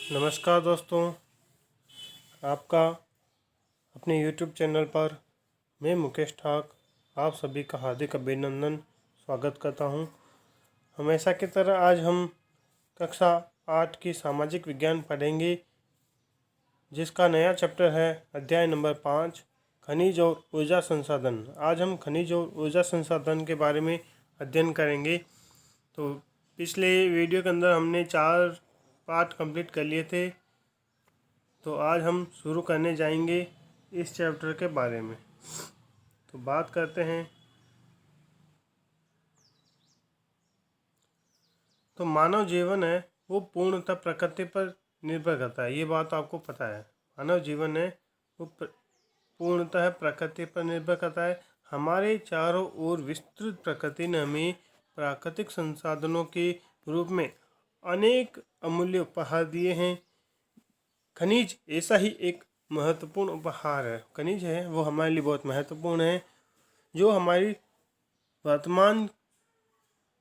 नमस्कार दोस्तों, आपका अपने YouTube चैनल पर मैं मुकेश ठाक आप सभी का हार्दिक अभिनंदन स्वागत करता हूं। हमेशा की तरह आज हम कक्षा 8 की सामाजिक विज्ञान पढ़ेंगे, जिसका नया चैप्टर है अध्याय नंबर 5 खनिज और ऊर्जा संसाधन। आज हम खनिज और ऊर्जा संसाधन के बारे में अध्ययन करेंगे। तो पिछले वीडियो के अंदर हमने 4 पार्ट कंप्लीट कर लिए थे, तो आज हम शुरू करने जाएंगे इस चैप्टर के बारे में। तो बात करते हैं। तो मानव जीवन है वो पूर्णतः प्रकृति पर निर्भर करता है। ये बात आपको पता है। मानव जीवन है वो पूर्णतः प्रकृति पर निर्भर करता है। हमारे चारों ओर विस्तृत प्रकृति ने हमें प्राकृतिक संसाधनों के रूप में अनेक अमूल्य उपहार दिए हैं। खनिज ऐसा ही एक महत्वपूर्ण उपहार है। खनिज है वो हमारे लिए बहुत महत्वपूर्ण है, जो हमारी वर्तमान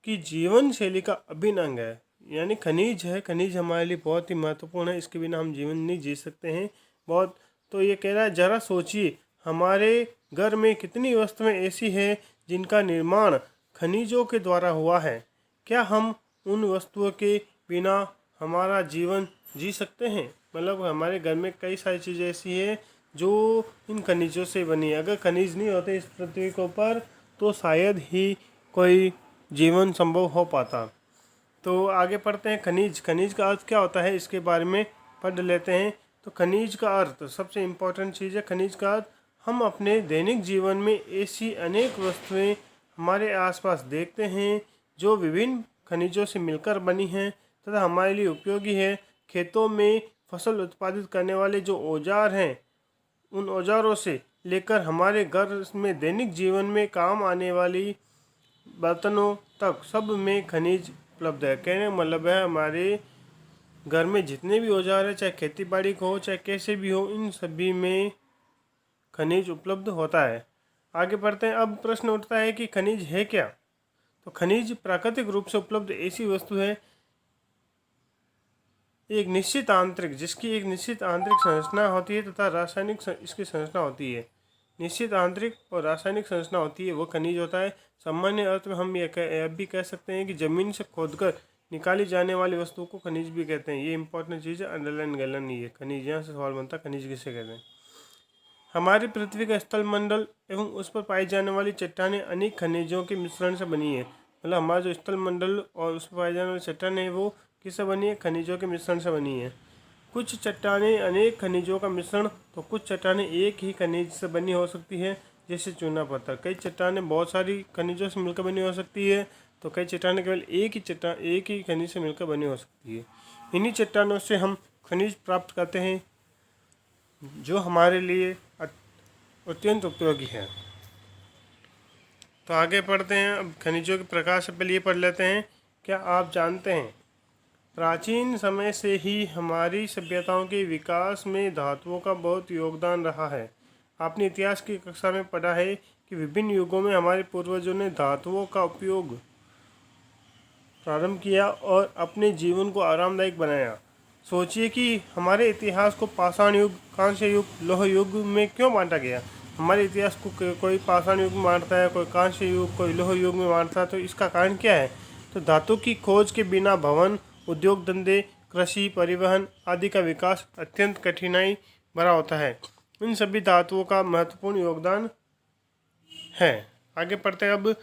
की जीवन शैली का अभिन्न अंग है। यानी खनिज है, खनिज हमारे लिए बहुत ही महत्वपूर्ण है। इसके बिना हम जीवन नहीं जी सकते हैं। बहुत तो ये कह रहा है, जरा सोचिए हमारे घर में कितनी वस्तुएं ऐसी हैं जिनका निर्माण खनिजों के द्वारा हुआ है। क्या हम उन वस्तुओं के बिना हमारा जीवन जी सकते हैं? मतलब हमारे घर में कई सारी चीज़ें ऐसी हैं जो इन खनिजों से बनी है। अगर खनिज नहीं होते इस पृथ्वी के ऊपर तो शायद ही कोई जीवन संभव हो पाता। तो आगे पढ़ते हैं। खनिज का अर्थ क्या होता है, इसके बारे में पढ़ लेते हैं। तो खनिज का अर्थ सबसे इम्पोर्टेंट चीज़ है। खनिज का अर्थ हम अपने दैनिक जीवन में ऐसी अनेक वस्तुएं हमारे आसपास देखते हैं जो विभिन्न खनिजों से मिलकर बनी हैं तथा हमारे लिए उपयोगी है। खेतों में फसल उत्पादित करने वाले जो औजार हैं, उन औजारों से लेकर हमारे घर में दैनिक जीवन में काम आने वाली बर्तनों तक सब में खनिज उपलब्ध है। कहने का मतलब है हमारे घर में जितने भी औजार है, चाहे खेती बाड़ी को हो चाहे कैसे भी हो, इन सभी में खनिज उपलब्ध होता है। आगे बढ़ते हैं। अब प्रश्न उठता है कि खनिज है क्या? तो खनिज प्राकृतिक रूप से उपलब्ध ऐसी वस्तु है जिसकी एक निश्चित आंतरिक संरचना होती है तथा रासायनिक इसकी संरचना होती है। निश्चित आंतरिक और रासायनिक संरचना होती है, वो खनिज होता है। सामान्य अर्थ में हम यह भी कह सकते हैं कि जमीन से खोदकर निकाली जाने वाली वस्तुओं को खनिज भी कहते हैं। ये इंपॉर्टेंट चीज़ है, अंडरलाइन गलत नहीं है। खनिज, यहाँ से सवाल बनता है खनिज किसे कहते हैं। हमारी पृथ्वी का स्थल मंडल एवं उस पर पाई जाने वाली चट्टानें अनेक खनिजों के मिश्रण से बनी है। मतलब हमारा जो स्थल मंडल और उस पर पाई जाने वाली चट्टानें वो किससे बनी है? खनिजों के मिश्रण से बनी है। कुछ चट्टानें अनेक खनिजों का मिश्रण, तो कुछ चट्टानें एक ही खनिज से बनी हो सकती है, जैसे चूना पत्थर। कई चट्टानें बहुत सारी खनिजों से मिलकर बनी हो सकती है, तो कई चट्टानें केवल एक ही खनिज से मिलकर बनी हो सकती है। इन्हीं चट्टानों से हम खनिज प्राप्त करते हैं जो हमारे लिए अत्यंत उपयोगी है। तो आगे पढ़ते हैं। अब खनिजों के प्रकार से पहले ये पढ़ लेते हैं। क्या आप जानते हैं प्राचीन समय से ही हमारी सभ्यताओं के विकास में धातुओं का बहुत योगदान रहा है। आपने इतिहास की कक्षा में पढ़ा है कि विभिन्न युगों में हमारे पूर्वजों ने धातुओं का उपयोग प्रारंभ किया और अपने जीवन को आरामदायक बनाया। सोचिए कि हमारे इतिहास को पाषाण युग, कांस्य युग, लोह युग में क्यों बांटा गया। हमारे इतिहास को कोई पाषाण युग में बांटता है, कोई कांस्य युग, कोई लोह युग में बांटता है। तो इसका कारण क्या है? तो धातु की खोज के बिना भवन, उद्योग धंधे, कृषि, परिवहन आदि का विकास अत्यंत कठिनाई भरा होता है। इन सभी धातुओं का महत्वपूर्ण योगदान है। आगे पढ़ते हैं। अब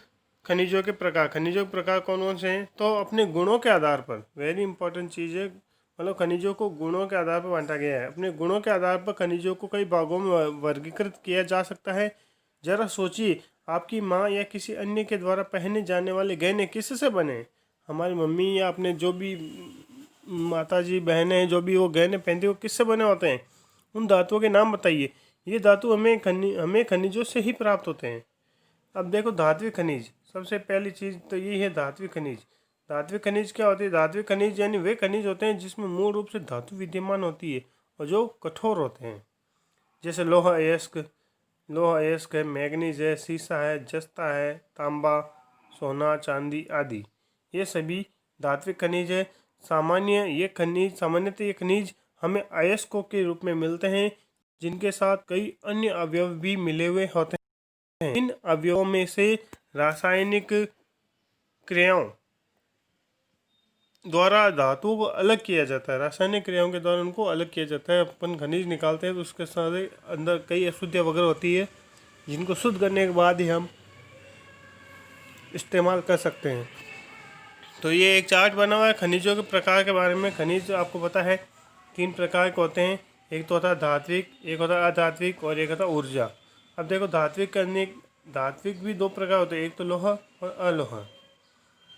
खनिजों के प्रकार कौन कौन से हैं? तो अपने गुणों के आधार पर, वेरी इंपॉर्टेंट चीज़ है, मतलब खनिजों को गुणों के आधार पर बांटा गया है। अपने गुणों के आधार पर खनिजों को कई भागों में वर्गीकृत किया जा सकता है। जरा सोचिए, आपकी माँ या किसी अन्य के द्वारा पहने जाने वाले गहने किससे बने? हमारी मम्मी या अपने जो भी माता जी बहनें हैं, जो भी वो गहने पहनती है, वो किससे बने होते हैं? उन धातुओं के नाम बताइए। ये धातु हमें खनिजों से ही प्राप्त होते हैं। अब देखो, धात्विक खनिज, सबसे पहली चीज़ तो ये है धात्विक खनिज। धात्विक खनिज क्या होती है? धात्विक खनिज यानी वे खनिज होते हैं जिसमें मूल रूप से धातु विद्यमान होती है और जो कठोर होते हैं, जैसे लोहा अयस्क है, मैग्नीज है, सीसा है, जस्ता है, तांबा, सोना, चांदी आदि। ये सभी धात्विक खनिज है। सामान्यतः ये खनिज हमें अयस्कों के रूप में मिलते हैं, जिनके साथ कई अन्य अवयव भी मिले हुए होते हैं। इन अवयवों में से रासायनिक क्रियाओं द्वारा धातुओं को अलग किया जाता है। रासायनिक क्रियाओं के द्वारा उनको अलग किया जाता है। अपन खनिज निकालते हैं तो उसके साथ अंदर कई अशुद्धियाँ वगैरह होती है, जिनको शुद्ध करने के बाद ही हम इस्तेमाल कर सकते हैं। तो ये एक चार्ट बना हुआ है खनिजों के प्रकार के बारे में। खनिज आपको पता है 3 प्रकार के होते हैं। एक तो होता है धात्विक, एक होता है अधात्विक और एक होता है ऊर्जा। अब देखो धात्विक भी 2 प्रकार होते हैं, एक तो लोहा और अलोहा।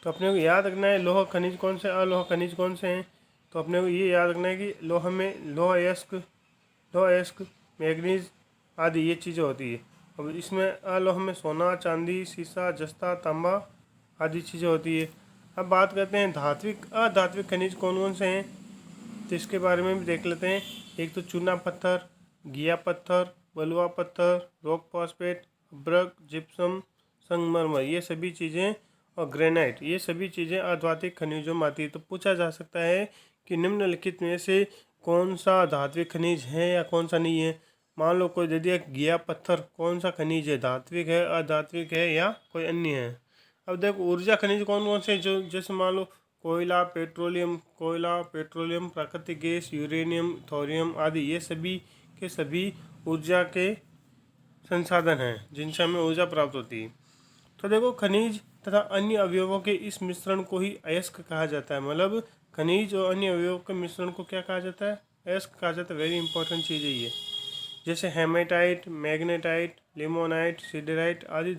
तो अपने को याद रखना है लोहा खनिज कौन से, अलोहा खनिज कौन से हैं। तो अपने को ये याद रखना है कि लोहा में लोहा अयस्क, मैग्नीज आदि ये चीज़ें होती है। अब इसमें अलोहा में सोना, चांदी, सीसा, जस्ता, तांबा आदि चीज़ें होती है। अब बात करते हैं अधात्विक खनिज कौन कौन से हैं, तो इसके बारे में भी देख लेते हैं। एक तो चूना पत्थर, घिया पत्थर, बलुआ पत्थर, रॉक फॉस्फेट, अभ्रक, जिप्सम, संगमरमर, ये सभी चीज़ें, और ग्रेनाइट, ये सभी चीज़ें अधात्विक खनिजों में आती है। तो पूछा जा सकता है कि निम्नलिखित में से कौन सा धात्विक खनिज है या कौन सा नहीं है। मान लो कोई दे दिया घिया पत्थर, कौन सा खनिज है, धात्विक है, अधात्विक है या कोई अन्य है। अब देखो ऊर्जा खनिज कौन कौन से, जो जैसे मान लो कोयला, पेट्रोलियम, प्राकृतिक गैस, यूरेनियम, थोरियम आदि, ये सभी के सभी ऊर्जा के संसाधन हैं जिनसे हमें ऊर्जा प्राप्त होती है। तो देखो खनिज तथा अन्य अवयवों के इस मिश्रण को ही अयस्क कहा जाता है। मतलब खनिज और अन्य अवयवों के मिश्रण को क्या कहा जाता है, अयस्क कहा जाता है। वेरी इंपॉर्टेंट चीज़ है ये। जैसे हेमेटाइट, मैग्नेटाइट, लिमोनाइट, सिडराइट आदि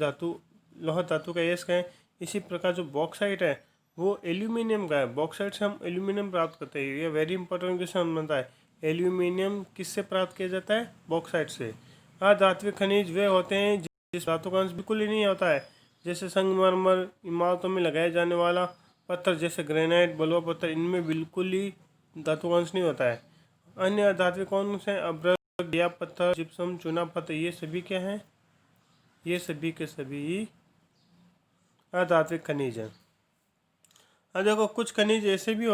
लोहा धातु का अयस्क है। इसी प्रकार जो बॉक्साइट है वो एल्यूमिनियम का है। बॉक्साइट से हम एल्यूमिनियम प्राप्त करते हैं। ये वेरी इंपॉर्टेंट क्वेश्चन बनता है। एल्यूमिनियम किससे प्राप्त किया जाता है, बॉक्साइट से। अधात्विक खनिज वे होते हैं जिस धातु का अंश बिल्कुल ही नहीं होता है, जैसे संगमरमर, इमारतों में लगाया जाने वाला पत्थर जैसे ग्रेनाइट, बलुआ पत्थर, इनमें बिल्कुल ही धातु का अंश नहीं होता है। अन्य अधात्विक कौन से, अभ्रक, घिया पत्थर, जिप्सम, चूना पत्थर, ये सभी क्या हैं, ये सभी के सभी अधात्विक खनिज हैं। अब देखो कुछ खनिज ऐसे भी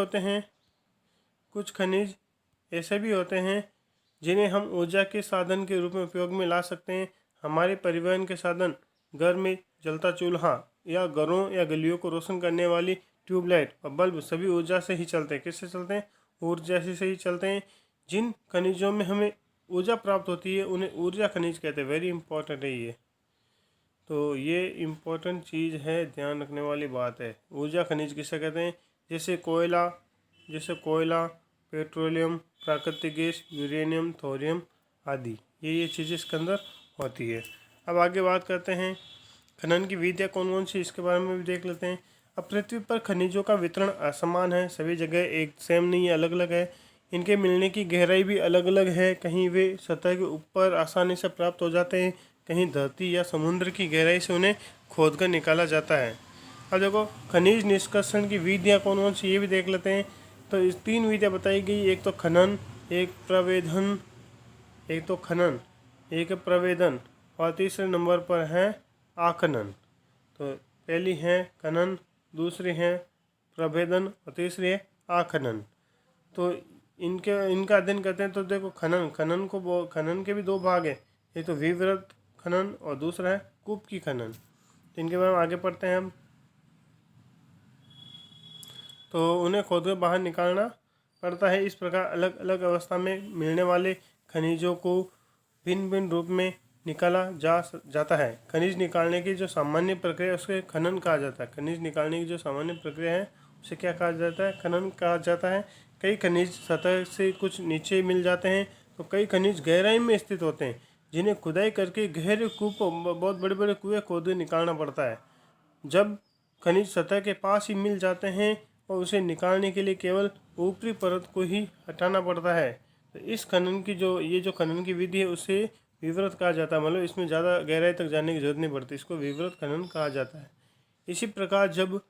होते हैं जिन्हें हम ऊर्जा के साधन के रूप में उपयोग में ला सकते हैं। हमारे परिवहन के साधन, घर में जलता चूल्हा या घरों या गलियों को रोशन करने वाली ट्यूबलाइट और बल्ब सभी ऊर्जा से ही चलते हैं। किससे चलते हैं, ऊर्जा से ही चलते हैं। जिन खनिजों में हमें ऊर्जा प्राप्त होती है उन्हें ऊर्जा खनिज कहते हैं। वेरी इंपॉर्टेंट है ये। तो ये इम्पोर्टेंट चीज़ है, ध्यान रखने वाली बात है। ऊर्जा खनिज किसे कहते हैं, जैसे कोयला, पेट्रोलियम, प्राकृतिक गैस, यूरेनियम, थोरियम आदि, ये चीज़ें इसके अंदर होती है। अब आगे बात करते हैं खनन की विधियाँ कौन कौन सी, इसके बारे में भी देख लेते हैं। अब पृथ्वी पर खनिजों का वितरण असमान है, सभी जगह एक सेम नहीं है, अलग अलग है। इनके मिलने की गहराई भी अलग अलग है। कहीं वे सतह के ऊपर आसानी से प्राप्त हो जाते हैं, कहीं धरती या समुद्र की गहराई से उन्हें खोदकर निकाला जाता है। अब देखो खनिज निष्कर्षण की विधियाँ कौन कौन सी, ये भी देख लेते हैं। तो इस 3 विधियाँ बताई गई, एक तो खनन, एक प्रवेदन और तीसरे नंबर पर है आखनन। तो पहली है खनन, दूसरी है प्रभेदन और तीसरी है आखनन। तो इनका अध्ययन करते हैं। तो देखो खनन के भी 2 भाग हैं, एक तो विवृत खनन और दूसरा है कूप खनन। तो इनके बारे में आगे पढ़ते हैं हम। तो उन्हें खोद कर बाहर निकालना पड़ता है। इस प्रकार अलग अलग अवस्था में मिलने वाले खनिजों को भिन्न भिन्न रूप में निकाला जाता है। खनिज निकालने की जो सामान्य प्रक्रिया उसके खनन कहा जाता है। खनिज निकालने की जो सामान्य प्रक्रिया है उसे क्या कहा जाता है, खनन कहा जाता है। कई खनिज सतह से कुछ नीचे मिल जाते हैं, तो कई खनिज गहराई में स्थित होते हैं जिन्हें खुदाई करके गहरे बहुत बड़े बड़े कुएं खोद निकालना पड़ता है। जब खनिज सतह के पास ही मिल जाते हैं और उसे निकालने के लिए केवल ऊपरी परत को ही हटाना पड़ता है। तो इस खनन की जो खनन की विधि है उसे विवृत कहा जाता है। मतलब इसमें ज़्यादा गहराई तक जाने की जरूरत नहीं पड़ती, इसको विवृत खनन कहा जाता है। इसी प्रकार जब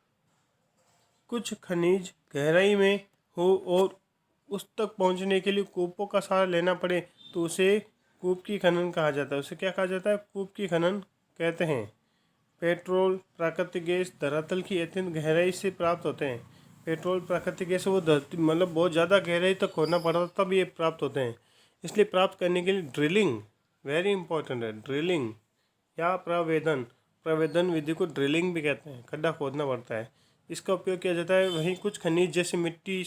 कुछ खनिज गहराई में हो और उस तक पहुंचने के लिए कूपों का सहारा लेना पड़े तो उसे कूप की खनन कहा जाता है। उसे क्या कहा जाता है, कूप की खनन कहते हैं। पेट्रोल, प्राकृतिक गैस धरातल की अत्यंत गहराई से प्राप्त होते हैं। पेट्रोल, प्राकृतिक गैस वो धरती मतलब बहुत ज़्यादा गहराई तक खोदना पड़ता है तब ये प्राप्त होते हैं। इसलिए प्राप्त करने के लिए ड्रिलिंग वेरी इंपॉर्टेंट है। ड्रिलिंग या प्रवेदन प्रवेदन विधि को ड्रिलिंग भी कहते हैं। खड्डा खोदना पड़ता है, इसका उपयोग किया जाता है। वहीं कुछ खनिज जैसे मिट्टी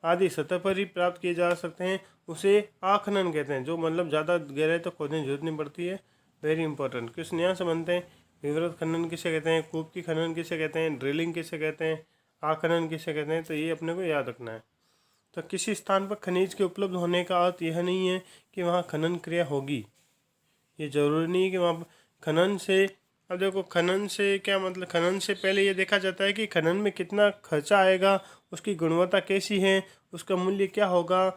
आदि सतह पर ही प्राप्त किए जा सकते हैं, उसे आखनन कहते हैं। जो मतलब ज़्यादा गहराई तक खोदने की जरूरत नहीं पड़ती है। Very important. क्वेश्चन यहाँ से बनते हैं, विवृत खनन किसे कहते हैं, कूप की खनन किसे कहते हैं, ड्रिलिंग किसे कहते हैं, आखनन किसे कहते हैं। तो ये अपने को याद रखना है। तो किसी स्थान पर खनिज के उपलब्ध होने का अर्थ यह नहीं है कि वहाँ खनन क्रिया होगी। ये जरूरी नहीं है कि वहाँ खनन से, अब देखो खनन से क्या मतलब, खनन से पहले ये देखा जाता है कि खनन में कितना खर्चा आएगा, उसकी गुणवत्ता कैसी है, उसका मूल्य क्या होगा।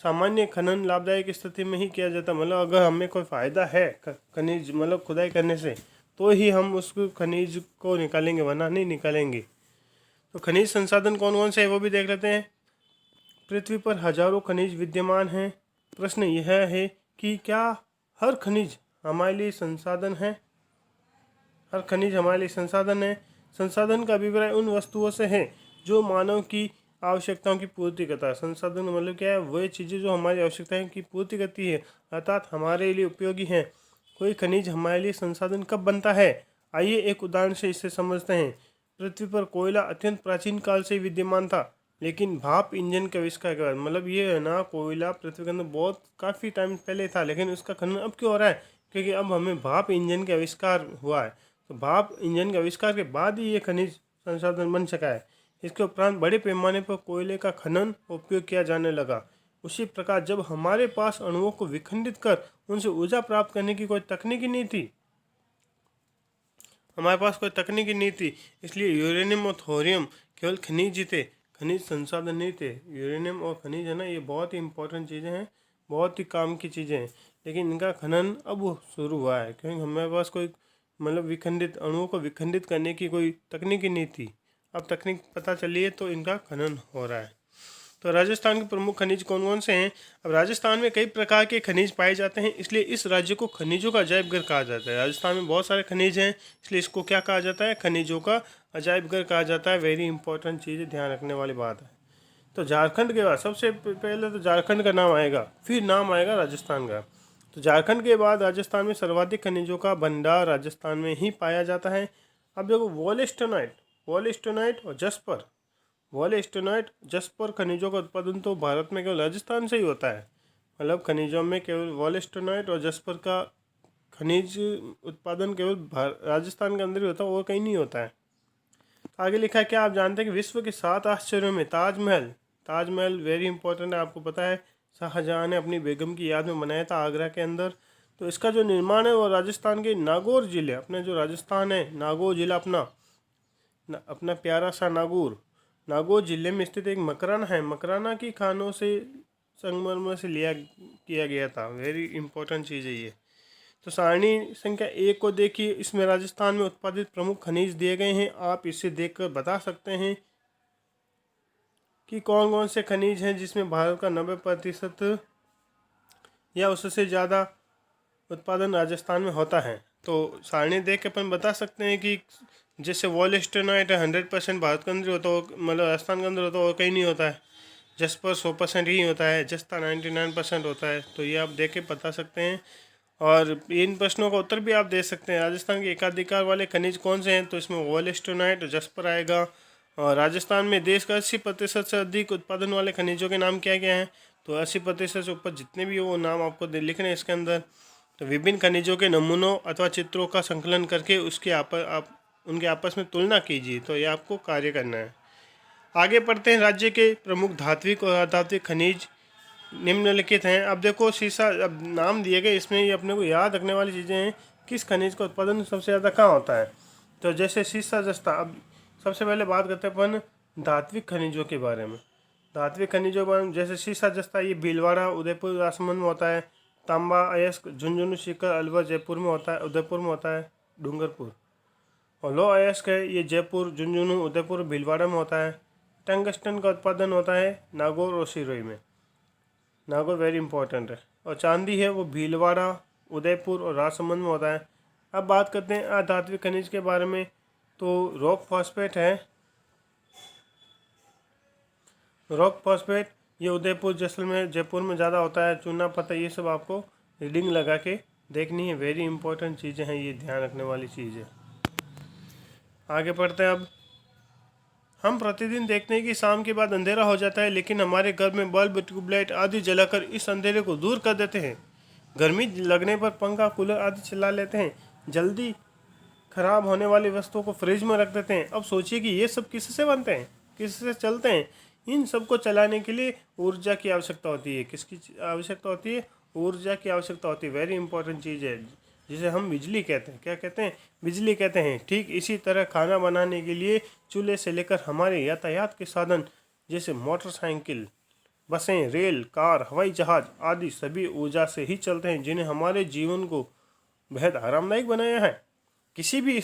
सामान्य खनन लाभदायक स्थिति में ही किया जाता है। मतलब अगर हमें कोई फ़ायदा है खनिज मतलब खुदाई करने से, तो ही हम उस खनिज को निकालेंगे, वरना नहीं निकालेंगे। तो खनिज संसाधन कौन कौन से है वो भी देख लेते हैं। पृथ्वी पर हजारों खनिज विद्यमान हैं। प्रश्न यह है कि क्या हर खनिज हमारे लिए संसाधन है? हर खनिज हमारे लिए संसाधन है। संसाधन का अभिप्राय उन वस्तुओं से है जो मानव की आवश्यकताओं की पूर्ति करता है। संसाधन मतलब क्या है, वही चीज़ें जो हमारी आवश्यकताओं की पूर्ति करती है, अर्थात हमारे लिए उपयोगी हैं। कोई खनिज हमारे लिए संसाधन कब बनता है, आइए एक उदाहरण से इसे समझते हैं। पृथ्वी पर कोयला अत्यंत प्राचीन काल से विद्यमान था, लेकिन भाप इंजन के आविष्कार के बाद, मतलब ये है ना, कोयला पृथ्वी के अंदर बहुत काफ़ी टाइम पहले था, लेकिन उसका खनन अब क्यों हो रहा है, क्योंकि अब हमें भाप इंजन का आविष्कार हुआ है। तो भाप इंजन के आविष्कार के बाद ही ये खनिज संसाधन बन सका है। इसके उपरांत बड़े पैमाने पर कोयले का खनन उपयोग किया जाने लगा। उसी प्रकार जब हमारे पास अणुओं को विखंडित कर उनसे ऊर्जा प्राप्त करने की कोई तकनीक ही नहीं थी, हमारे पास कोई तकनीक ही नहीं थी, इसलिए यूरेनियम और थोरियम केवल खनिज ही थे, खनिज संसाधन नहीं थे। यूरेनियम और खनिज है ना, ये बहुत ही इंपॉर्टेंट चीज़ें हैं, बहुत ही काम की चीज़ें हैं, लेकिन इनका खनन अब शुरू हुआ है, क्योंकि हमारे पास कोई मतलब विखंडित अणुओं को विखंडित करने की कोई तकनीक ही नहीं थी। अब तकनीक पता चली है तो इनका खनन हो रहा है। तो राजस्थान के प्रमुख खनिज कौन कौन से हैं? अब राजस्थान में कई प्रकार के खनिज पाए जाते हैं, इसलिए इस राज्य को खनिजों का अजायब घर कहा जाता है। राजस्थान में बहुत सारे खनिज हैं, इसलिए इसको क्या कहा जाता है, खनिजों का अजायब घर कहा जाता है। वेरी इंपॉर्टेंट चीज़, ध्यान रखने वाली बात है। तो झारखंड के बाद सबसे पहले तो झारखंड का नाम आएगा, फिर नाम आएगा राजस्थान का। तो झारखंड के बाद राजस्थान में सर्वाधिक खनिजों का भंडार राजस्थान में ही पाया जाता है। अब देखो, वॉलेस्टोनाइट और जस्पर, वॉलेस्टोनाइट जस्पर खनिजों का उत्पादन तो भारत में केवल राजस्थान से ही होता है। मतलब खनिजों में केवल वॉलेस्टोनाइट और जस्पर का खनिज उत्पादन केवल राजस्थान के अंदर ही होता है, और कहीं नहीं होता है। तो आगे लिखा है, क्या आप जानते हैं कि विश्व के 7 आश्चर्यों में ताजमहल वेरी इंपॉर्टेंट है, आपको पता है शाहजहां ने अपनी बेगम की याद में बनाया था आगरा के अंदर। तो इसका जो निर्माण है वो राजस्थान के नागौर जिले, अपने जो राजस्थान है नागौर जिला, अपना प्यारा सा नागौर जिले में स्थित एक मकराना है। मकराना की खानों से संगमरमर से लिया किया गया था। वेरी इंपॉर्टेंट चीज़ है ये। तो सारणी संख्या 1 को देखिए, इसमें राजस्थान में उत्पादित प्रमुख खनिज दिए गए हैं। आप इसे देखकर बता सकते हैं कि कौन कौन से खनिज हैं जिसमें भारत का 90% या उससे ज़्यादा उत्पादन राजस्थान में होता है। तो सारणी देख के अपन बता सकते हैं कि जैसे वॉलेस्टोनाइट है 100% भारत के अंदर होता है, मतलब राजस्थान के अंदर होता है, और कहीं नहीं होता है। जस्पर 100% ही होता है, जस्ता 99% होता है। तो ये आप देख के बता सकते हैं, और इन प्रश्नों का उत्तर भी आप दे सकते हैं। राजस्थान के एकाधिकार वाले खनिज कौन से हैं? तो इसमें वॉलेस्टोनाइट और जस्पर आएगा। और राजस्थान में देश का 80% से अधिक उत्पादन वाले खनिजों के नाम क्या क्या हैं? तो 80% से ऊपर जितने भी वो नाम आपको लिखने हैं इसके अंदर। तो विभिन्न खनिजों के नमूनों अथवा चित्रों का संकलन करके उसके आप उनके आपस में तुलना कीजिए। तो ये आपको कार्य करना है। आगे पढ़ते हैं, राज्य के प्रमुख धात्विक और अधात्विक खनिज निम्नलिखित हैं। अब देखो सीसा, अब नाम दिए गए, इसमें ये अपने को याद रखने वाली चीज़ें हैं, किस खनिज का उत्पादन सबसे ज़्यादा कहाँ होता है। तो जैसे सीसा जस्ता, अब सबसे पहले बात करते हैं अपन धात्विक खनिजों के बारे में। धात्विक खनिजों के बारे में, जैसे सीसा जस्ता ये भीलवाड़ा उदयपुर राजसमंद में होता है। तांबा अयस्क झुंझुनू सीकर अलवर जयपुर में होता है, उदयपुर में होता है, डूंगरपुर। और लो अयस्क है, ये जयपुर झुंझुनू उदयपुर भीलवाड़ा में होता है। टंगस्टन का उत्पादन होता है नागौर और सिरोही में। नागौर वेरी इंपॉर्टेंट है। और चांदी है वो भीलवाड़ा उदयपुर और राजसमंद में होता है। अब बात करते हैं अधात्विक खनिज के बारे में। तो रॉक फॉस्फेट है, रॉक फॉस्फेट ये उदयपुर जैसलमेर जयपुर में ज़्यादा होता है। चूना पत्थर ये सब आपको रीडिंग लगा के देखनी है। वेरी इंपॉर्टेंट चीज़ें हैं, ये ध्यान रखने वाली चीज़ है। आगे पढ़ते हैं अब। हम प्रतिदिन देखते हैं कि शाम के बाद अंधेरा हो जाता है, लेकिन हमारे घर में बल्ब, ट्यूबलाइट आदि जलाकर इस अंधेरे को दूर कर देते हैं। गर्मी लगने पर पंखा, कूलर आदि चला लेते हैं। जल्दी खराब होने वाली वस्तुओं को फ्रिज में रख देते हैं। अब सोचिए कि ये सब किससे बनते हैं, किससे चलते हैं। इन सब को चलाने के लिए ऊर्जा की आवश्यकता होती है। किसकी आवश्यकता होती है? ऊर्जा की आवश्यकता होती है। वेरी इंपॉर्टेंट चीज़ है, जिसे हम बिजली कहते हैं। क्या कहते हैं? बिजली कहते हैं। ठीक इसी तरह खाना बनाने के लिए चूल्हे से लेकर हमारे यातायात के साधन जैसे मोटरसाइकिल, बसें, रेल, कार, हवाई जहाज आदि सभी ऊर्जा से ही चलते हैं, जिन्हें हमारे जीवन को बेहद आरामदायक बनाया है। किसी भी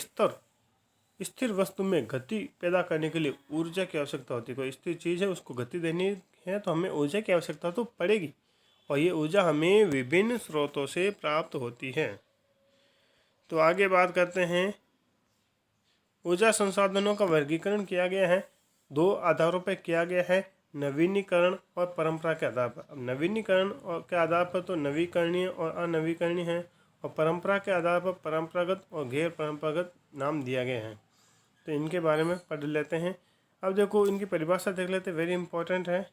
स्थिर वस्तु में गति पैदा करने के लिए ऊर्जा की आवश्यकता होती है। कोई स्थिर चीज़ है, उसको गति देनी है तो हमें ऊर्जा की आवश्यकता तो पड़ेगी, और ये ऊर्जा हमें विभिन्न स्रोतों से प्राप्त होती है। तो आगे बात करते हैं। ऊर्जा संसाधनों का वर्गीकरण किया गया है, 2 आधारों पर किया गया है, नवीनीकरण और परंपरा के आधार पर। अब नवीनीकरण के आधार पर तो नवीकरणीय और अनवीकरणीय है, और परंपरा के आधार पर परंपरागत और गैर परंपरागत नाम दिया गया है। तो इनके बारे में पढ़ लेते हैं। अब देखो, इनकी परिभाषा देख लेते हैं, वेरी इंपॉर्टेंट है।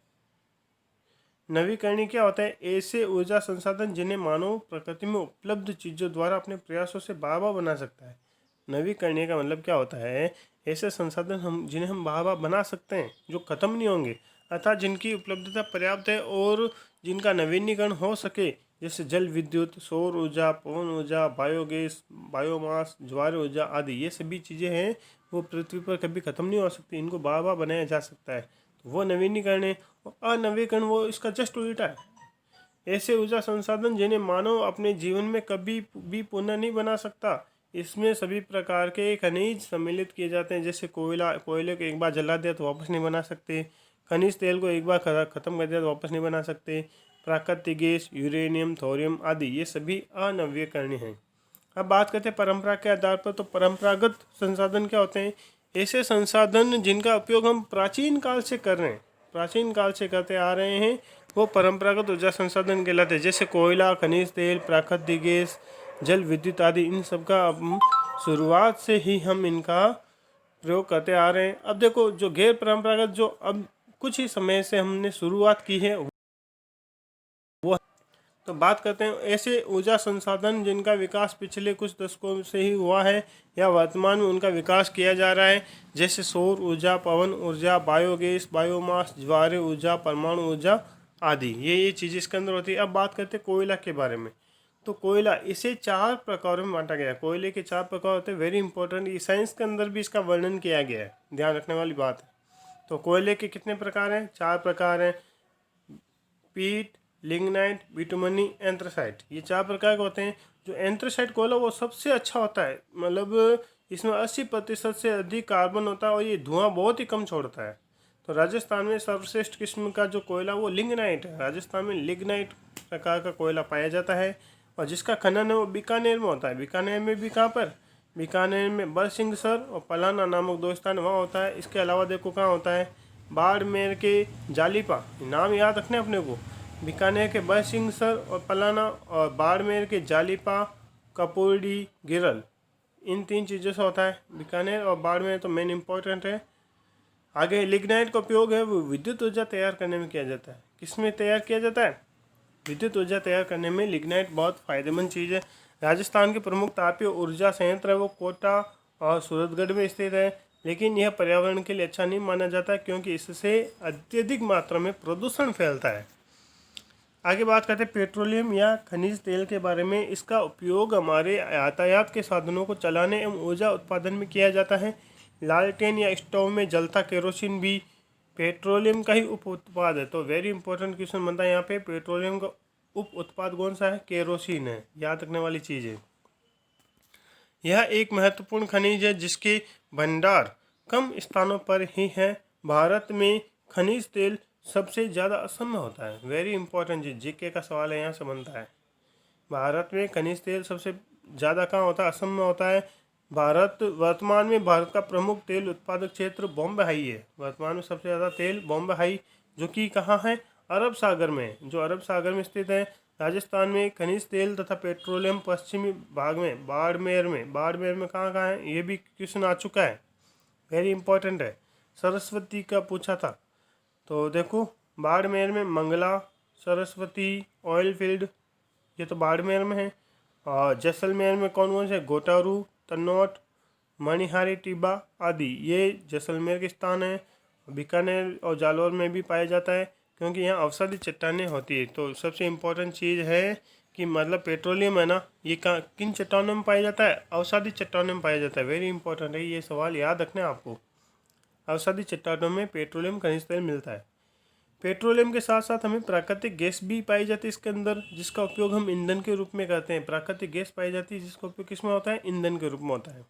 नवीकरणीय क्या होता है? ऐसे ऊर्जा संसाधन जिन्हें मानव प्रकृति में उपलब्ध चीज़ों द्वारा अपने प्रयासों से बार बना सकता है। नवीकरणीय का मतलब क्या होता है? ऐसे संसाधन जिन्हें हम बार बना सकते हैं, जो खत्म नहीं होंगे, अर्थात जिनकी उपलब्धता पर्याप्त है और जिनका नवीनीकरण हो सके, जैसे जल विद्युत, सौर ऊर्जा, पवन ऊर्जा, बायोगैस, बायोमास, ज्वार ऊर्जा आदि। ये सभी चीज़ें हैं वो पृथ्वी पर कभी ख़त्म नहीं हो सकती, इनको बार बार बनाया जा सकता है, तो वो नवीनीकरण है। और अनवीकरण वो इसका जस्ट उल्टा है। ऐसे ऊर्जा संसाधन जिन्हें मानव अपने जीवन में कभी भी पुनः नहीं बना सकता। इसमें सभी प्रकार के खनिज सम्मिलित किए जाते हैं, जैसे कोयले को एक बार जला दिया तो वापस नहीं बना सकते। खनिज तेल को एक बार ख़त्म कर दिया तो वापस नहीं बना सकते। प्राकृतिक गैस, यूरेनियम, थोरियम आदि ये सभी अनवीकरणीय हैं। अब बात करते हैं परंपरा के आधार पर। तो परंपरागत संसाधन क्या होते हैं? ऐसे संसाधन जिनका उपयोग हम प्राचीन काल से कर रहे हैं, प्राचीन काल से करते आ रहे हैं, वो परंपरागत ऊर्जा संसाधन कहलाते हैं। जैसे कोयला, खनिज तेल, प्राकृतिक गैस, जल विद्युत आदि। इन सब का शुरुआत से ही हम इनका प्रयोग करते आ रहे हैं। अब देखो, जो गैर परंपरागत, जो अब कुछ ही समय से हमने शुरुआत की है, वो तो बात करते हैं ऐसे ऊर्जा संसाधन जिनका विकास पिछले कुछ दशकों से ही हुआ है या वर्तमान में उनका विकास किया जा रहा है, जैसे सौर ऊर्जा, पवन ऊर्जा, बायोगैस, बायोमास, ज्वारीय ऊर्जा, परमाणु ऊर्जा आदि। ये चीज़ें इसके अंदर होती है। अब बात करते हैं कोयला के बारे में। तो कोयला, इसे 4 प्रकारों में बांटा गया है। कोयले के 4 प्रकार होते हैं, वेरी इंपॉर्टेंट। ये साइंस के अंदर भी इसका वर्णन किया गया है, ध्यान रखने वाली बात है। तो कोयले के कितने प्रकार हैं? 4 प्रकार हैं। पीट, लिग्नाइट, बिटुमनी, एंथ्रासाइट। ये 4 प्रकार के होते हैं। जो एंथ्रासाइट कोयला वो सबसे अच्छा होता है, मतलब इसमें 80% से अधिक कार्बन होता है और ये धुआं बहुत ही कम छोड़ता है। तो राजस्थान में सर्वश्रेष्ठ किस्म का जो कोयला वो लिग्नाइट है। राजस्थान में लिग्नाइट प्रकार का कोयला पाया जाता है, और जिसका खनन है वो बीकानेर में होता है। बीकानेर में भी कहाँ पर? बीकानेर में बरसिंहसर और पलाना नामक 2 स्थान वहाँ होता है। इसके अलावा देखो कहाँ होता है? बाड़मेर के जालीपा, नाम याद रखने अपने को। बीकानेर के बरसिंहसर और पलाना, और बाड़मेर के जालीपा, कपूरडी, गिरल, इन 3 चीज़ों से होता है। बीकानेर और बाड़मेर तो मेन इंपॉर्टेंट है। आगे लिग्नाइट का उपयोग है वो विद्युत ऊर्जा तैयार करने में किया जाता है। किस में तैयार किया जाता है? विद्युत ऊर्जा तैयार करने में लिग्नाइट बहुत फायदेमंद चीज़ है। राजस्थान के प्रमुख तापीय ऊर्जा संयंत्र है वो कोटा और सूरतगढ़ में स्थित है, लेकिन यह पर्यावरण के लिए अच्छा नहीं माना जाता क्योंकि इससे अत्यधिक मात्रा में प्रदूषण फैलता है। आगे बात करते हैं पेट्रोलियम या खनिज तेल के बारे में। इसका उपयोग हमारे यातायात के साधनों को चलाने एवं ऊर्जा उत्पादन में किया जाता है। लालटेन या स्टोव में जलता केरोसिन भी पेट्रोलियम का ही उप उत्पाद है। तो वेरी इंपॉर्टेंट क्वेश्चन बनता है यहाँ पे, पेट्रोलियम का उप उत्पाद कौन सा है? केरोसिन है, याद रखने वाली चीज़ है। यह एक महत्वपूर्ण खनिज है जिसके भंडार कम स्थानों पर ही है। भारत में खनिज तेल सबसे ज़्यादा असम में होता है। वेरी इंपॉर्टेंट चीज, जीके का सवाल है, यहाँ से बनता है। भारत में खनिज तेल सबसे ज़्यादा कहाँ होता है? असम में होता है। वर्तमान में भारत का प्रमुख तेल उत्पादक क्षेत्र बॉम्बे हाई है। वर्तमान में सबसे ज़्यादा तेल बॉम्बे हाई जो कि कहाँ है, अरब सागर में, जो अरब सागर में स्थित है। राजस्थान में खनिज तेल तथा पेट्रोलियम पश्चिमी भाग में बाड़मेर में कहाँ कहाँ है, ये भी क्वेश्चन आ चुका है, वेरी इंपॉर्टेंट है। सरस्वती का पूछा था, तो देखो बाड़मेर में मंगला, सरस्वती, ऑयल फील्ड, ये तो बाड़मेर में है। और जैसलमेर में कौन कौन से, गोटारू, तन्नौट, मणिहारी, टिब्बा आदि, ये जैसलमेर के स्थान है। बीकानेर और जालौर में भी पाया जाता है, क्योंकि यहाँ अवसादी चट्टानें होती है। तो सबसे इम्पोर्टेंट चीज़ है कि मतलब पेट्रोलियम है ना, ये किन चट्टानों में पाया जाता है, अवसादी चट्टानों में पाया जाता है। वेरी इंपॉर्टेंट है, ये सवाल याद रखना है आपको। अवसादी चट्टानों में पेट्रोलियम खनिज तेल मिलता है। पेट्रोलियम के साथ साथ हमें प्राकृतिक गैस भी पाई जाती है इसके अंदर, जिसका उपयोग हम ईंधन के रूप में करते हैं। प्राकृतिक गैस पाई जाती है जिसका उपयोग किस में होता है, ईंधन के रूप में होता है।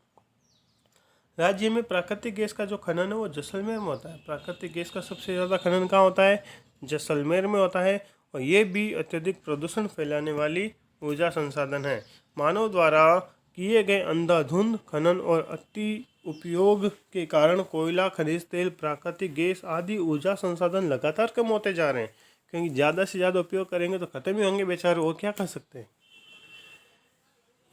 राज्य में प्राकृतिक गैस का जो खनन है वो जैसलमेर में होता है। प्राकृतिक गैस का सबसे ज़्यादा खनन कहाँ होता है, जैसलमेर में होता है। और ये भी अत्यधिक प्रदूषण फैलाने वाली ऊर्जा संसाधन है। मानव द्वारा किए गए अंधाधुंध खनन और अति उपयोग के कारण कोयला, खनिज तेल, प्राकृतिक गैस आदि ऊर्जा संसाधन लगातार कम होते जा रहे हैं, क्योंकि ज़्यादा से ज़्यादा उपयोग करेंगे तो खत्म ही होंगे बेचारे, और क्या कर सकते हैं।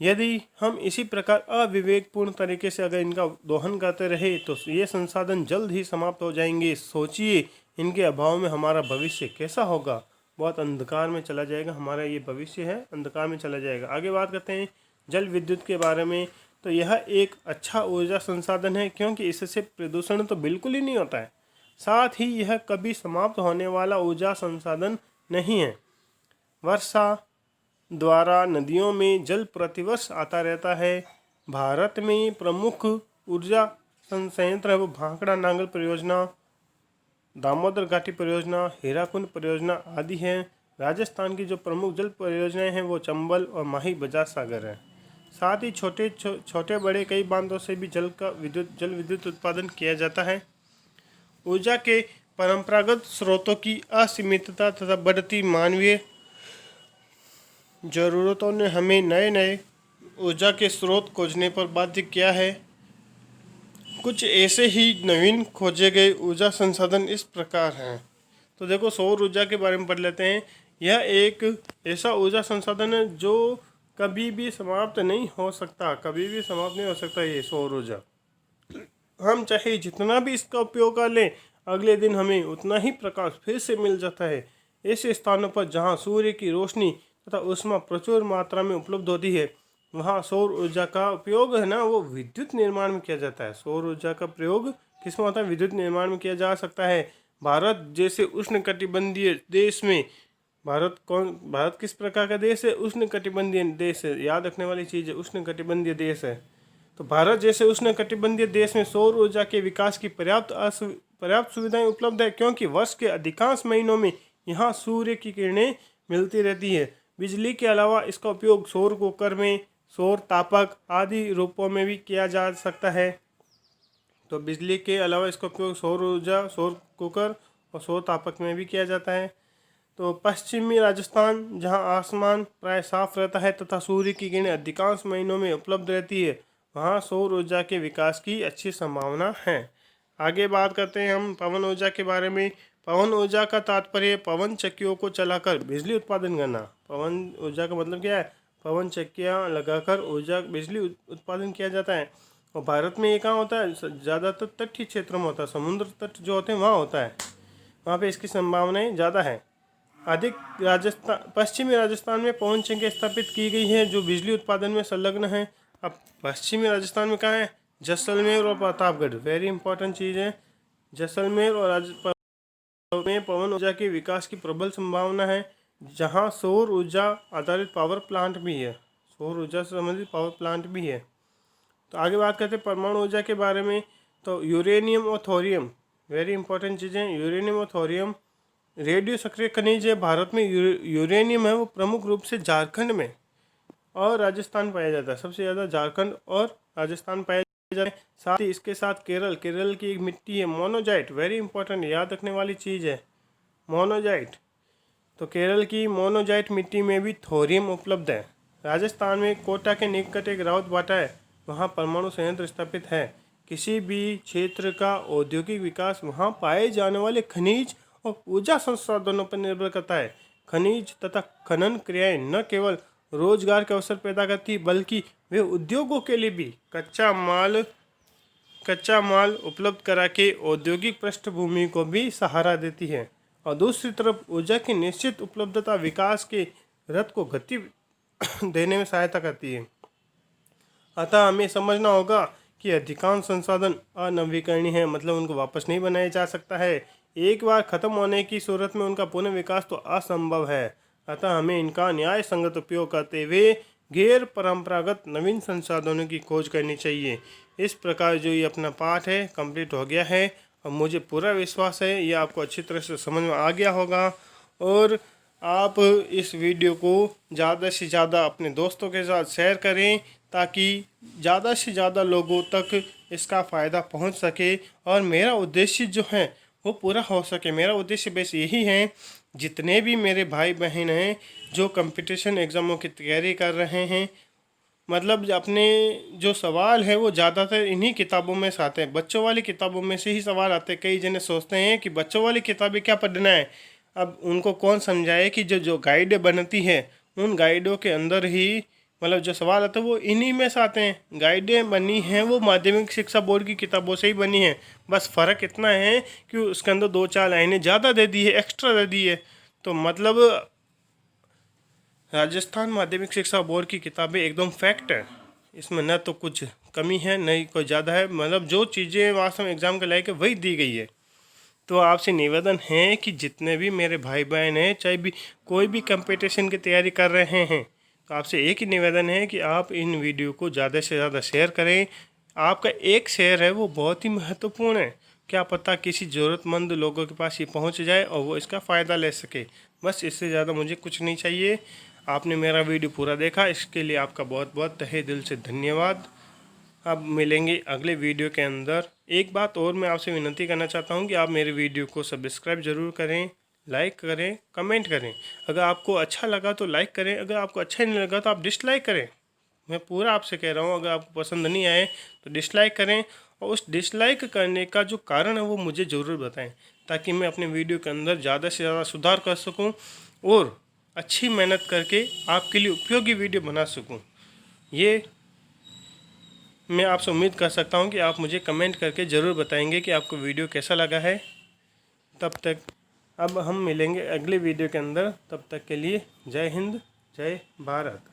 यदि हम इसी प्रकार अविवेकपूर्ण तरीके से अगर इनका दोहन करते रहे तो ये संसाधन जल्द ही समाप्त हो जाएंगे। सोचिए इनके अभाव में हमारा भविष्य कैसा होगा, बहुत अंधकार में चला जाएगा। हमारा ये भविष्य है, अंधकार में चला जाएगा। आगे बात करते हैं जल विद्युत के बारे में। तो यह एक अच्छा ऊर्जा संसाधन है, क्योंकि इससे प्रदूषण तो बिल्कुल ही नहीं होता है, साथ ही यह कभी समाप्त होने वाला ऊर्जा संसाधन नहीं है। वर्षा द्वारा नदियों में जल प्रतिवर्ष आता रहता है। भारत में प्रमुख ऊर्जा संयंत्र है वो भाखड़ा नांगल परियोजना, दामोदर घाटी परियोजना, हीराकुंड परियोजना आदि हैं। राजस्थान की जो प्रमुख जल परियोजनाएं हैं वो चंबल और माही बजाज सागर है। साथ ही छोटे बड़े कई बांधों से भी जल विद्युत उत्पादन किया जाता है। ऊर्जा के परंपरागत स्रोतों की असीमितता तथा बढ़ती मानवीय ज़रूरतों ने हमें नए नए ऊर्जा के स्रोत खोजने पर बाध्य किया है। कुछ ऐसे ही नवीन खोजे गए ऊर्जा संसाधन इस प्रकार हैं। तो देखो सौर ऊर्जा के बारे में पढ़ लेते हैं। यह एक ऐसा ऊर्जा संसाधन है जो कभी भी समाप्त नहीं हो सकता, कभी भी समाप्त नहीं हो सकता। ये सौर ऊर्जा हम चाहे जितना भी इसका उपयोग कर लें, अगले दिन हमें उतना ही प्रकाश फिर से मिल जाता है। ऐसे स्थानों पर जहाँ सूर्य की रोशनी तथा ऊष्मा प्रचुर मात्रा में उपलब्ध होती है, वहाँ सौर ऊर्जा का उपयोग है ना वो विद्युत निर्माण में किया जाता है। सौर ऊर्जा का प्रयोग किस में होता है, विद्युत निर्माण में किया जा सकता है। भारत जैसे उष्णकटिबंधीय देश में, भारत किस प्रकार का देश है, उष्णकटिबंधीय देश है। याद रखने वाली चीज़ है, उष्णकटिबंधीय देश है। तो भारत जैसे उष्णकटिबंधीय देश में सौर ऊर्जा के विकास की पर्याप्त सुविधाएं उपलब्ध है, क्योंकि वर्ष के अधिकांश महीनों में यहाँ सूर्य की किरणें मिलती रहती है। बिजली के अलावा इसका उपयोग सौर कुकर में, सौर तापक आदि रूपों में भी किया जा सकता है। तो बिजली के अलावा इसका उपयोग सौर ऊर्जा, सौर कुकर और सौर तापक में भी किया जाता है। तो पश्चिमी राजस्थान, जहां आसमान प्राय साफ रहता है तथा सूर्य की किरणें अधिकांश महीनों में उपलब्ध रहती है, वहां सौर ऊर्जा के विकास की अच्छी संभावना है। आगे बात करते हैं हम पवन ऊर्जा के बारे में। पवन ऊर्जा का तात्पर्य पवन चक्कियों को चलाकर बिजली उत्पादन करना। पवन ऊर्जा का मतलब क्या है, पवन चक्कियाँ लगाकर बिजली उत्पादन किया जाता है। और भारत में ये कहाँ होता है, ज़्यादातर तटीय क्षेत्रों में होता है, समुद्र तट जो होते हैं वहाँ होता है, वहाँ पे इसकी संभावनाएं ज़्यादा है। पश्चिमी राजस्थान में पवन चक्कियाँ स्थापित की गई है जो बिजली उत्पादन में संलग्न है। अब पश्चिमी राजस्थान में कहाँ है, जैसलमेर और प्रतापगढ़, वेरी इंपॉर्टेंट चीज़ है। जैसलमेर और में पवन ऊर्जा के विकास की प्रबल संभावना है, जहाँ सौर ऊर्जा आधारित पावर प्लांट भी है, सौर ऊर्जा से संबंधित पावर प्लांट भी है। तो आगे बात करते हैं परमाणु ऊर्जा के बारे में। तो यूरेनियम और थोरियम, वेरी इंपॉर्टेंट चीज़ें। यूरेनियम और थोरियम रेडियो सक्रिय खनिज है। भारत में यूरेनियम है वो प्रमुख रूप से झारखंड में और राजस्थान पाया जाता है। सबसे ज़्यादा झारखंड और राजस्थान पाया जाता है। साथ ही इसके साथ केरल की एक मिट्टी है मोनोजाइट, वेरी इंपॉर्टेंट, याद रखने वाली चीज़ है मोनोजाइट। तो केरल की मोनोजाइट मिट्टी में भी थोरियम उपलब्ध है। राजस्थान में कोटा के निकट एक राउत बाटा है, वहाँ परमाणु संयंत्र स्थापित है। किसी भी क्षेत्र का औद्योगिक विकास वहाँ पाए जाने वाले खनिज और ऊर्जा संसाधनों पर निर्भर करता है। खनिज तथा खनन क्रियाएं न केवल रोजगार के अवसर पैदा करती बल्कि वे उद्योगों के लिए भी कच्चा माल उपलब्ध करा के औद्योगिक पृष्ठभूमि को भी सहारा देती है और दूसरी तरफ ऊर्जा की निश्चित उपलब्धता विकास के रथ को गति देने में सहायता करती है। अतः हमें समझना होगा कि अधिकांश संसाधन अनवीकरणीय है, मतलब उनको वापस नहीं बनाया जा सकता है। एक बार खत्म होने की सूरत में उनका पुनः विकास तो असंभव है। अतः हमें इनका न्याय संगत उपयोग करते हुए गैर परंपरागत नवीन संसाधनों की खोज करनी चाहिए। इस प्रकार जो ये अपना पाठ है कंप्लीट हो गया है और मुझे पूरा विश्वास है ये आपको अच्छी तरह से समझ में आ गया होगा और आप इस वीडियो को ज़्यादा से ज़्यादा अपने दोस्तों के साथ शेयर करें ताकि ज़्यादा से ज़्यादा लोगों तक इसका फ़ायदा पहुंच सके और मेरा उद्देश्य जो है वो पूरा हो सके। मेरा उद्देश्य बस यही है, जितने भी मेरे भाई बहन हैं जो कंपटीशन एग्ज़ामों की तैयारी कर रहे हैं, मतलब अपने जो सवाल है वो ज़्यादातर इन्हीं किताबों में से आते हैं, बच्चों वाली किताबों में से ही सवाल आते हैं। कई जने सोचते हैं कि बच्चों वाली किताबें क्या पढ़ना है, अब उनको कौन समझाए कि जो गाइडें बनती है उन गाइडों के अंदर ही मतलब जो सवाल आते हैं वो इन्हीं में से आते हैं। गाइडें बनी हैं वो माध्यमिक शिक्षा बोर्ड की किताबों से ही बनी है, बस फ़र्क इतना है कि उसके अंदर 2-4 लाइनें ज़्यादा दे दी है, एक्स्ट्रा दे दी है। तो मतलब राजस्थान माध्यमिक शिक्षा बोर्ड की किताबें एकदम फैक्ट है, इसमें न तो कुछ कमी है न ही कोई ज़्यादा है, मतलब जो चीज़ें वास्तव में एग्ज़ाम के लायक है वही दी गई है। तो आपसे निवेदन है कि जितने भी मेरे भाई बहन हैं, चाहे भी कोई भी कंपटीशन की तैयारी कर रहे हैं, तो आपसे एक ही निवेदन है कि आप इन वीडियो को ज़्यादा से ज़्यादा शेयर करें। आपका एक शेयर है वो बहुत ही महत्वपूर्ण है, क्या पता किसी ज़रूरतमंद लोगों के पास ये पहुंच जाए और वो इसका फ़ायदा ले सके। बस इससे ज़्यादा मुझे कुछ नहीं चाहिए। आपने मेरा वीडियो पूरा देखा, इसके लिए आपका बहुत बहुत तहे दिल से धन्यवाद। अब मिलेंगे अगले वीडियो के अंदर। एक बात और मैं आपसे विनती करना चाहता हूं कि आप मेरे वीडियो को सब्सक्राइब ज़रूर करें, लाइक करें, कमेंट करें। अगर आपको अच्छा लगा तो लाइक करें, अगर आपको अच्छा नहीं लगा तो आप डिसलाइक करें। मैं पूरा आपसे कह रहा हूं, अगर आपको पसंद नहीं आए तो डिसलाइक करें और उस डिसलाइक करने का जो कारण है वो मुझे ज़रूर बताएं ताकि मैं अपने वीडियो के अंदर ज़्यादा से ज़्यादा सुधार कर सकूँ और अच्छी मेहनत करके आपके लिए उपयोगी वीडियो बना सकूँ। ये मैं आपसे उम्मीद कर सकता हूँ कि आप मुझे कमेंट करके ज़रूर बताएंगे कि आपको वीडियो कैसा लगा है। तब तक अब हम मिलेंगे अगले वीडियो के अंदर, तब तक के लिए जय हिंद, जय भारत।